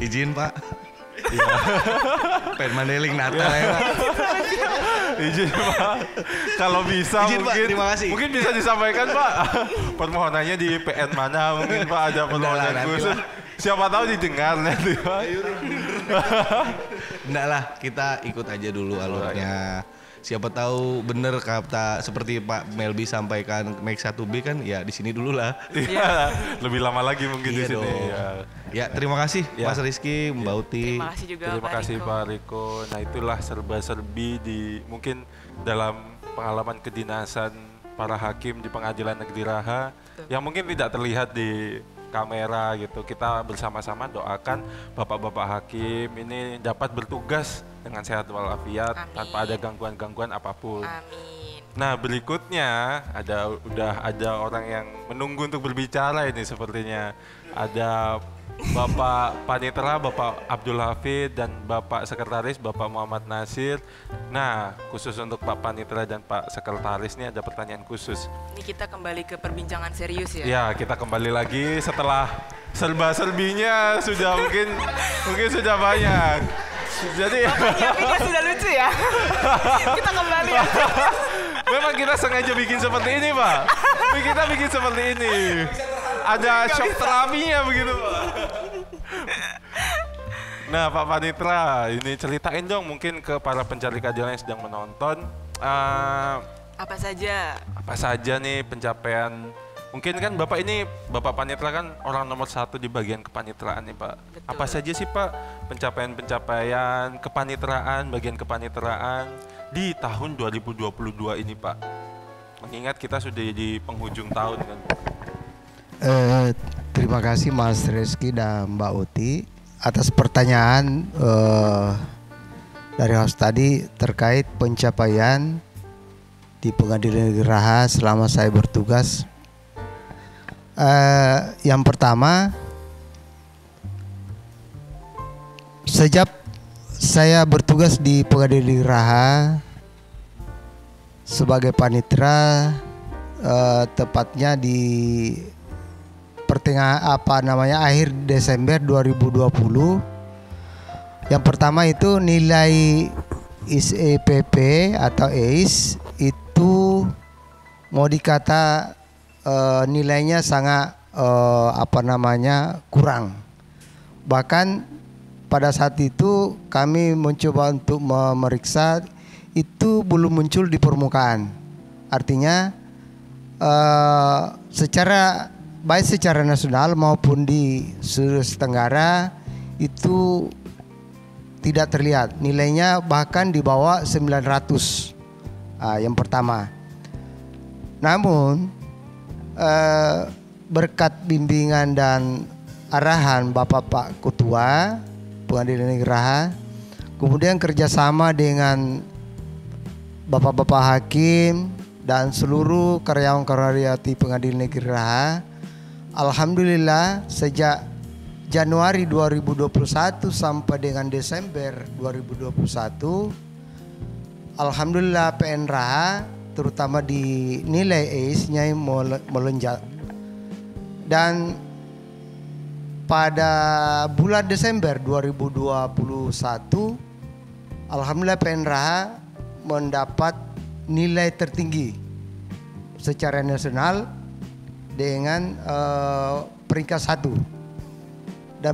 Izin Pak. Iya. Pengen mandeling Natal ya Pak. Izin Pak. Kalau bisa izin, mungkin Pak, terima kasih. Mungkin bisa disampaikan Pak. Permohonannya di PN mana mungkin Pak ada permohonan khusus. Siapa tahu didengar nanti Pak. Enggak lah, kita ikut aja dulu alurnya. Siapa tahu bener kata seperti Pak Melbi sampaikan Make 1B kan ya di sini dulu lah. Iya, lebih lama lagi mungkin di sini. Ya, terima kasih Mas Rizky, Mbak Uti. Terima kasih juga Terima kasih Pak Riko. Nah, itulah serba-serbi di mungkin dalam pengalaman kedinasan para hakim di Pengadilan Negeri Raha yang mungkin tidak terlihat di kamera gitu. Kita bersama-sama doakan Bapak-bapak hakim ini dapat bertugas dengan sehat walafiat tanpa ada gangguan-gangguan apapun. Amin. Nah, berikutnya udah ada orang yang menunggu untuk berbicara ini sepertinya. Ada Bapak Panitera, Bapak Abdul Hafid dan Bapak Sekretaris Bapak Muhammad Nasir. Nah, khusus untuk Pak Panitera dan Pak Sekretaris ini ada pertanyaan khusus. Ini kita kembali ke perbincangan serius ya? Ya, kita kembali lagi setelah serba-serbinya sudah mungkin sudah banyak. Jadi nyiapinnya sudah lucu ya. Kita kembali ya. Memang kita sengaja bikin seperti ini, Pak. Kita bikin seperti ini. Ada shock terapinya begitu, Pak. Nah, Pak Panitra, ini ceritain dong mungkin ke para pencari keadilan yang sedang menonton. Apa saja nih pencapaian. Mungkin kan Bapak Panitra kan orang nomor 1 di bagian kepanitraan nih Pak. Betul. Apa saja sih Pak pencapaian kepanitraan, bagian kepanitraan di tahun 2022 ini Pak? Mengingat kita sudah di penghujung tahun kan. Terima kasih Mas Rizky dan Mbak Uti atas pertanyaan dari host tadi terkait pencapaian di Pengadilan Negeri Raha selama saya bertugas. Yang pertama, sejak saya bertugas di Pengadilan Negeri Raha sebagai panitera, tepatnya di akhir Desember 2020. Yang pertama itu nilai ISEPP atau ACE itu mau dikata nilainya sangat kurang. Bahkan pada saat itu kami mencoba untuk memeriksa, itu belum muncul di permukaan. Artinya baik secara nasional maupun di Sulawesi Tenggara itu tidak terlihat. Nilainya bahkan di bawah 900. Yang pertama. Namun berkat bimbingan dan arahan Bapak Pak Ketua Pengadilan Negeri Raha, kemudian kerjasama dengan Bapak-bapak hakim dan seluruh karyawan-karyawan Pengadilan Negeri Raha, alhamdulillah sejak Januari 2021 sampai dengan Desember 2021, alhamdulillah PN Raha terutama di nilai ACE-nya melonjak. Dan pada bulan Desember 2021, alhamdulillah PN Raha mendapat nilai tertinggi secara nasional dengan peringkat 1. Dan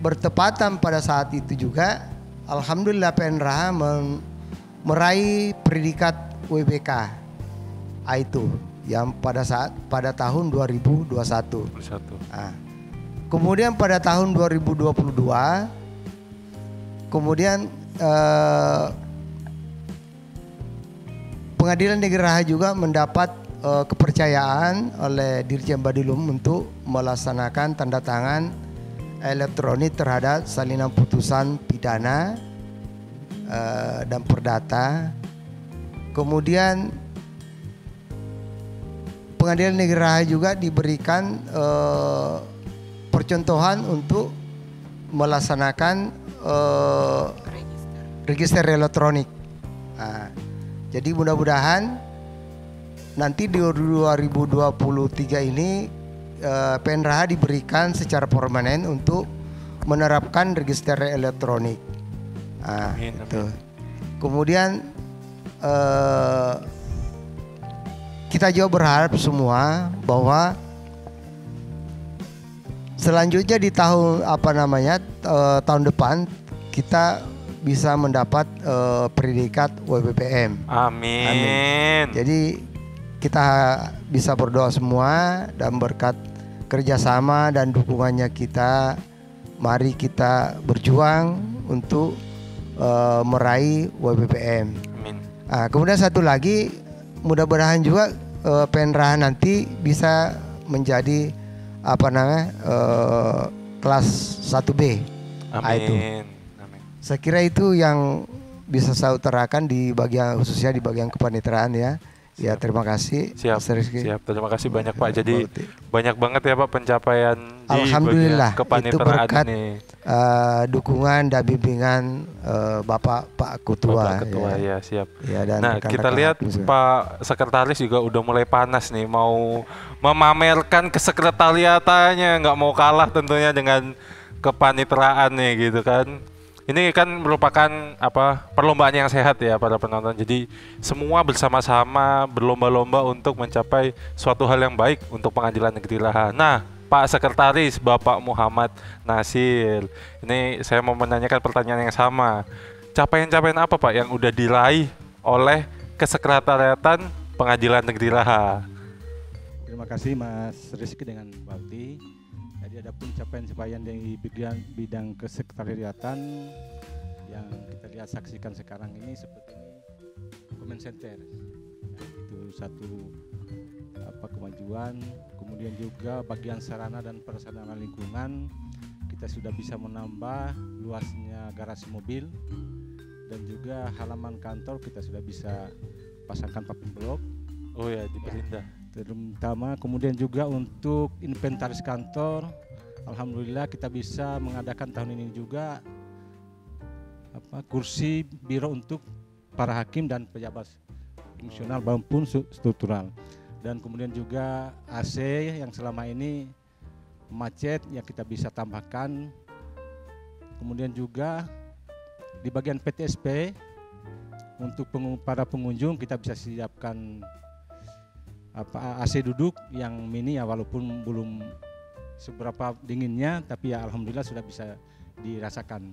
bertepatan pada saat itu juga, alhamdulillah PN Raha meraih predikat WBK itu yang pada tahun 2021. Kemudian pada tahun 2022 kemudian Pengadilan Negeri Raha juga mendapat kepercayaan oleh Dirjen Badilum untuk melaksanakan tanda tangan elektronik terhadap salinan putusan pidana dan perdata. Kemudian Pengadilan Negeri Raha juga diberikan percontohan untuk melaksanakan register elektronik. Jadi mudah-mudahan nanti di 2023 ini PNRH diberikan secara permanen untuk menerapkan register elektronik. Itu. Kemudian kita juga berharap semua bahwa selanjutnya di tahun depan kita bisa mendapat predikat WPPM. Amin. Jadi kita bisa berdoa semua dan berkat kerjasama dan dukungannya kita, mari kita berjuang untuk meraih WPPM. Amin. Kemudian satu lagi, mudah-mudahan juga PNRH nanti bisa menjadi kelas 1B. Amin. Saya kira itu yang bisa saya utarakan khususnya di bagian kepaniteraan ya. Ya, terima kasih. Siap. Terima kasih banyak Pak. Jadi banyak banget ya Pak pencapaian di Alhamdulillah, bagian kepaniteraan itu berkat ini. Dukungan dan bimbingan Bapak Ketua. Bapak Ketua ya siap. Ya, dan nah kita lihat Pak Sekretaris juga udah mulai panas nih, mau memamerkan kesekretariatannya, nggak mau kalah tentunya dengan kepaniteraan nih gitu kan. Ini kan merupakan perlombaan yang sehat ya para penonton. Jadi semua bersama-sama berlomba-lomba untuk mencapai suatu hal yang baik untuk Pengadilan Negeri Raha. Nah, Pak Sekretaris Bapak Muhammad Nasir, ini saya mau menanyakan pertanyaan yang sama. Capaian-capaian apa Pak yang udah diraih oleh Kesekretariatan Pengadilan Negeri Raha? Terima kasih Mas Rizky dengan Mbak Uti. Jadi ada pun capaian-capaian di bidang kesekretariatan yang kita lihat saksikan sekarang ini seperti Comment Center. Itu satu kemajuan. Kemudian juga bagian sarana dan prasarana lingkungan kita sudah bisa menambah luasnya garasi mobil, dan juga halaman kantor kita sudah bisa pasangkan papan blok. Oh ya, diperindah. Terutama kemudian juga untuk inventaris kantor, alhamdulillah kita bisa mengadakan tahun ini juga kursi biro untuk para hakim dan pejabat fungsional maupun struktural. Dan kemudian juga AC yang selama ini macet yang kita bisa tambahkan. Kemudian juga di bagian PTSP untuk para pengunjung kita bisa siapkan AC duduk yang mini ya, walaupun belum seberapa dinginnya, tapi ya alhamdulillah sudah bisa dirasakan.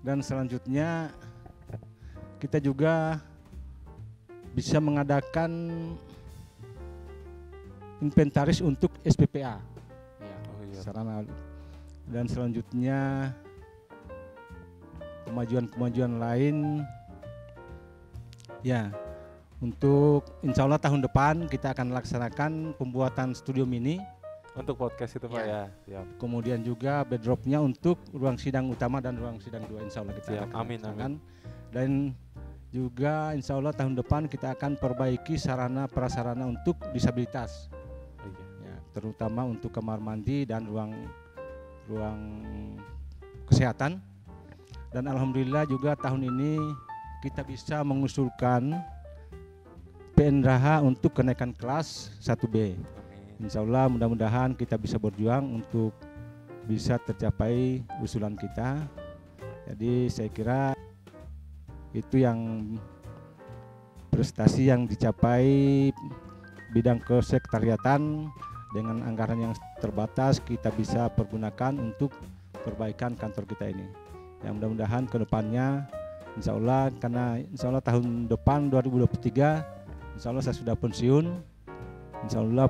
Dan selanjutnya kita juga bisa mengadakan inventaris untuk SPPA ya, sarana. Dan selanjutnya kemajuan-kemajuan lain ya. Untuk insya Allah tahun depan kita akan laksanakan pembuatan studio mini untuk podcast itu Pak ya. Siap. Kemudian juga bedropnya untuk ruang sidang utama dan ruang sidang 2 insya Allah kita akan amin. Dan juga insya Allah tahun depan kita akan perbaiki sarana prasarana untuk disabilitas, ya, terutama untuk kamar mandi dan ruang kesehatan. Dan alhamdulillah juga tahun ini kita bisa mengusulkan PNRH untuk kenaikan kelas 1B. Insya Allah mudah-mudahan kita bisa berjuang untuk bisa tercapai usulan kita. Jadi saya kira itu yang prestasi yang dicapai bidang kesekretariatan dengan anggaran yang terbatas kita bisa pergunakan untuk perbaikan kantor kita ini. Yang mudah-mudahan ke depannya insya Allah, karena insya Allah tahun depan 2023 insya Allah saya sudah pensiun, insya Allah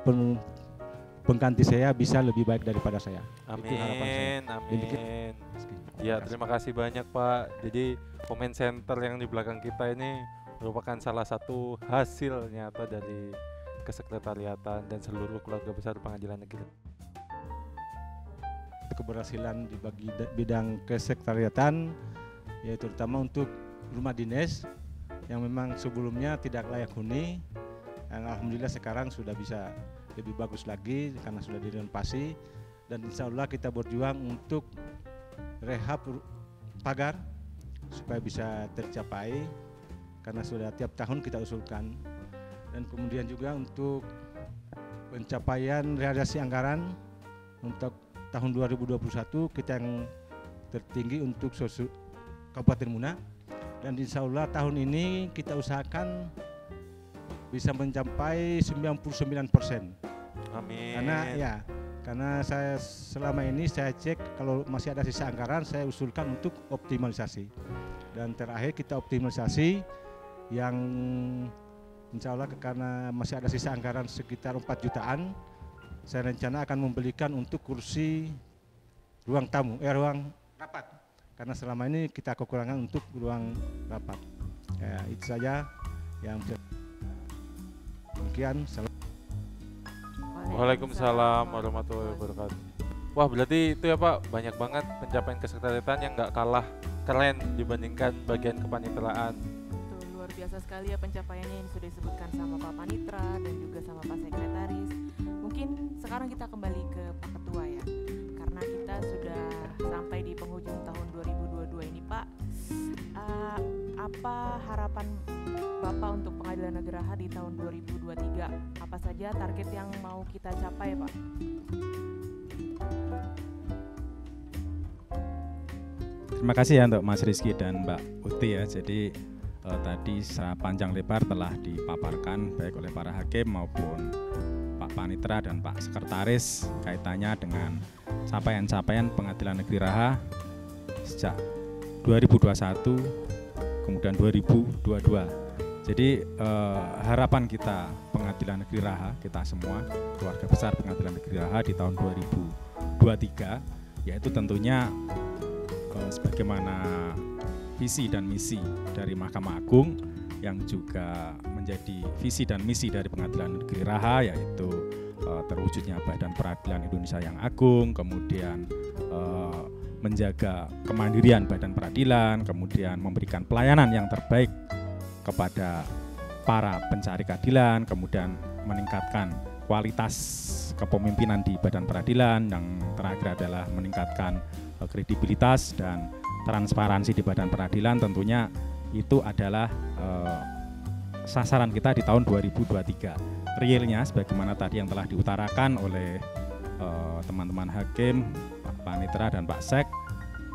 pengganti saya bisa lebih baik daripada saya. Amin, itu harapan saya. Amin. Ya, terima kasih banyak Pak. Jadi Comment Center yang di belakang kita ini merupakan salah satu hasil nyata dari kesekretariatan dan seluruh keluarga besar Pengadilan Negeri. Keberhasilan di bidang kesekretariatan, yaitu terutama untuk rumah dinas yang memang sebelumnya tidak layak huni, yang alhamdulillah sekarang sudah bisa lebih bagus lagi karena sudah direnovasi. Dan insya Allah kita berjuang untuk rehab pagar supaya bisa tercapai, karena sudah tiap tahun kita usulkan. Dan kemudian juga untuk pencapaian realisasi anggaran untuk tahun 2021 kita yang tertinggi untuk Kabupaten Muna, dan insya Allah tahun ini kita usahakan bisa mencapai 99%. Amin. Karena saya selama ini saya cek kalau masih ada sisa anggaran saya usulkan untuk optimalisasi, dan terakhir kita optimalisasi yang insya Allah karena masih ada sisa anggaran sekitar 4 jutaan, saya rencana akan membelikan untuk kursi ruang rapat, karena selama ini kita kekurangan untuk ruang rapat. Ya, itu saja yang demikian. Waalaikumsalam warahmatullahi wabarakatuh. Wah, berarti itu ya Pak, banyak banget pencapaian kesekretariatan yang nggak kalah keren dibandingkan bagian kepaniteraan. Betul, luar biasa sekali ya pencapaiannya yang sudah disebutkan sama Pak Panitra dan juga sama Pak Sekretaris. Mungkin sekarang kita kembali ke Pak Ketua ya, karena kita sudah sampai di penghujung tahun 2022 ini Pak. Apa harapan Bapak untuk Pengadilan Negeri Raha di tahun 2023? Apa saja target yang mau kita capai Pak? Terima kasih ya untuk Mas Rizky dan Mbak Uti ya. Jadi tadi secara panjang lebar telah dipaparkan baik oleh para hakim maupun Pak Panitra dan Pak Sekretaris kaitannya dengan capaian-capaian Pengadilan Negeri Raha sejak 2021 kemudian 2022. Jadi harapan kita Pengadilan Negeri Raha, kita semua keluarga besar Pengadilan Negeri Raha di tahun 2023 yaitu tentunya sebagaimana visi dan misi dari Mahkamah Agung yang juga menjadi visi dan misi dari Pengadilan Negeri Raha, yaitu terwujudnya Badan Peradilan Indonesia yang agung, kemudian menjaga kemandirian Badan Peradilan, kemudian memberikan pelayanan yang terbaik kepada para pencari keadilan, kemudian meningkatkan kualitas kepemimpinan di Badan Peradilan, yang terakhir adalah meningkatkan kredibilitas dan transparansi di Badan Peradilan. Tentunya itu adalah sasaran kita di tahun 2023. Realnya sebagaimana tadi yang telah diutarakan oleh teman-teman hakim, Pak Panitra dan Pak Sek,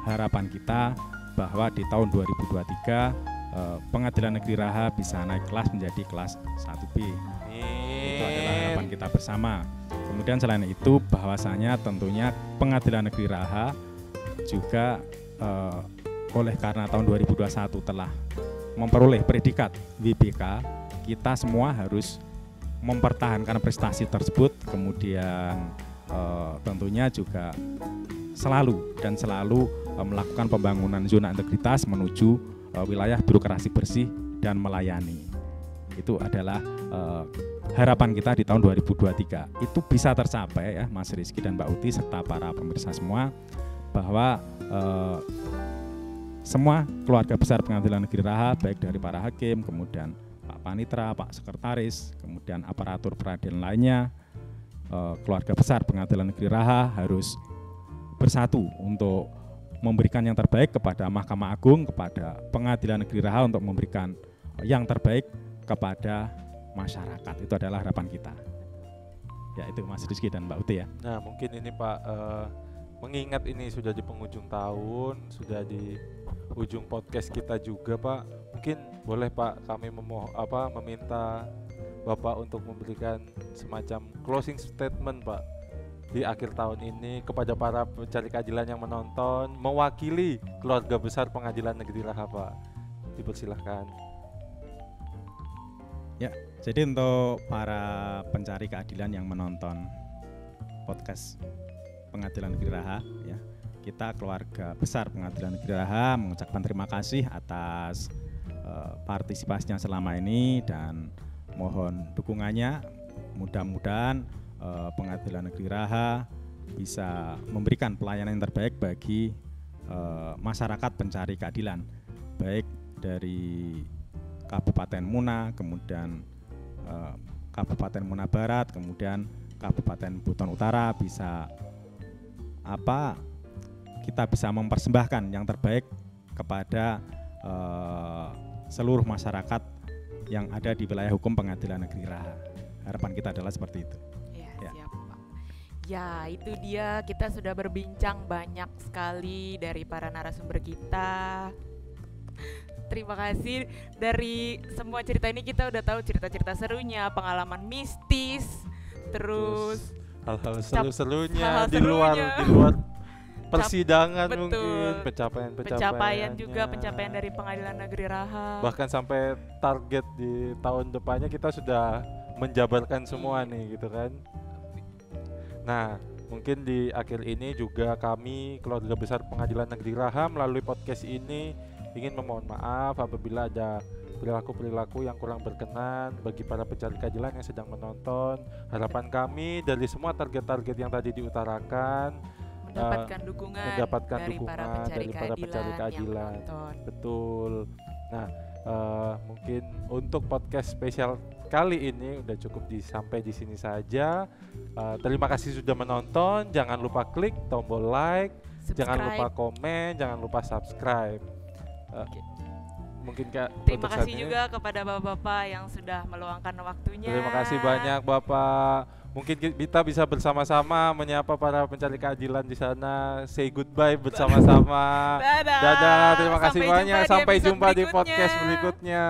harapan kita bahwa di tahun 2023 Pengadilan Negeri Raha bisa naik kelas menjadi kelas 1B. Itu adalah harapan kita bersama. Kemudian selain itu bahwasanya tentunya Pengadilan Negeri Raha juga oleh karena tahun 2021 telah memperoleh predikat WBK, kita semua harus mempertahankan prestasi tersebut, kemudian tentunya juga selalu melakukan pembangunan zona integritas menuju wilayah birokrasi bersih dan melayani. Itu adalah harapan kita di tahun 2023. Itu bisa tercapai ya Mas Rizky dan Mbak Uti serta para pemirsa semua, bahwa semua keluarga besar Pengadilan Negeri Raha, baik dari para hakim, kemudian Pak Panitra, Pak Sekretaris, kemudian aparatur peradilan lainnya, keluarga besar Pengadilan Negeri Raha harus bersatu untuk memberikan yang terbaik kepada Mahkamah Agung, kepada Pengadilan Negeri Raha untuk memberikan yang terbaik kepada masyarakat. Itu adalah harapan kita. Ya, itu Mas Rizky dan Mbak Uti ya. Nah, mungkin ini Pak, mengingat ini sudah di penghujung tahun, sudah di ujung podcast kita juga Pak, mungkin boleh Pak kami meminta Bapak untuk memberikan semacam closing statement Pak di akhir tahun ini kepada para pencari keadilan yang menonton, mewakili keluarga besar Pengadilan Negeri Raha Pak. Dipersilahkan. Ya, jadi untuk para pencari keadilan yang menonton podcast Pengadilan Negeri Raha ya, kita keluarga besar Pengadilan Negeri Raha mengucapkan terima kasih atas partisipasinya selama ini dan mohon dukungannya. Mudah-mudahan Pengadilan Negeri Raha bisa memberikan pelayanan yang terbaik bagi masyarakat pencari keadilan, baik dari Kabupaten Muna, kemudian Kabupaten Muna Barat, kemudian Kabupaten Buton Utara, kita bisa mempersembahkan yang terbaik kepada seluruh masyarakat yang ada di wilayah hukum Pengadilan Negeri Raha. Harapan kita adalah seperti itu. Ya. Siap Pak. Ya itu dia, kita sudah berbincang banyak sekali dari para narasumber kita. Terima kasih, dari semua cerita ini kita udah tahu cerita-cerita serunya, pengalaman mistis, terus hal-hal seru-serunya di luar persidangan, mungkin pencapaian juga, pencapaian dari Pengadilan Negeri Raha. Bahkan sampai target di tahun depannya kita sudah menjabarkan semua nih gitu kan. Nah, mungkin di akhir ini juga kami keluarga besar Pengadilan Negeri Raha melalui podcast ini ingin memohon maaf apabila ada perilaku-perilaku yang kurang berkenan bagi para pencari keadilan yang sedang menonton. Harapan kami dari semua target-target yang tadi diutarakan mendapatkan dukungan dari para pencari keadilan. Betul. Nah, mungkin untuk podcast spesial kali ini udah cukup sampai di sini saja. Terima kasih sudah menonton. Jangan lupa klik tombol like, jangan lupa komen, jangan lupa subscribe. Mungkin Kak, terima kasih juga kepada bapak-bapak yang sudah meluangkan waktunya. Terima kasih banyak Bapak. Mungkin kita bisa bersama-sama menyapa para pencari keadilan di sana. Say goodbye bersama-sama. Dadah. Terima kasih banyak. Sampai jumpa di podcast berikutnya.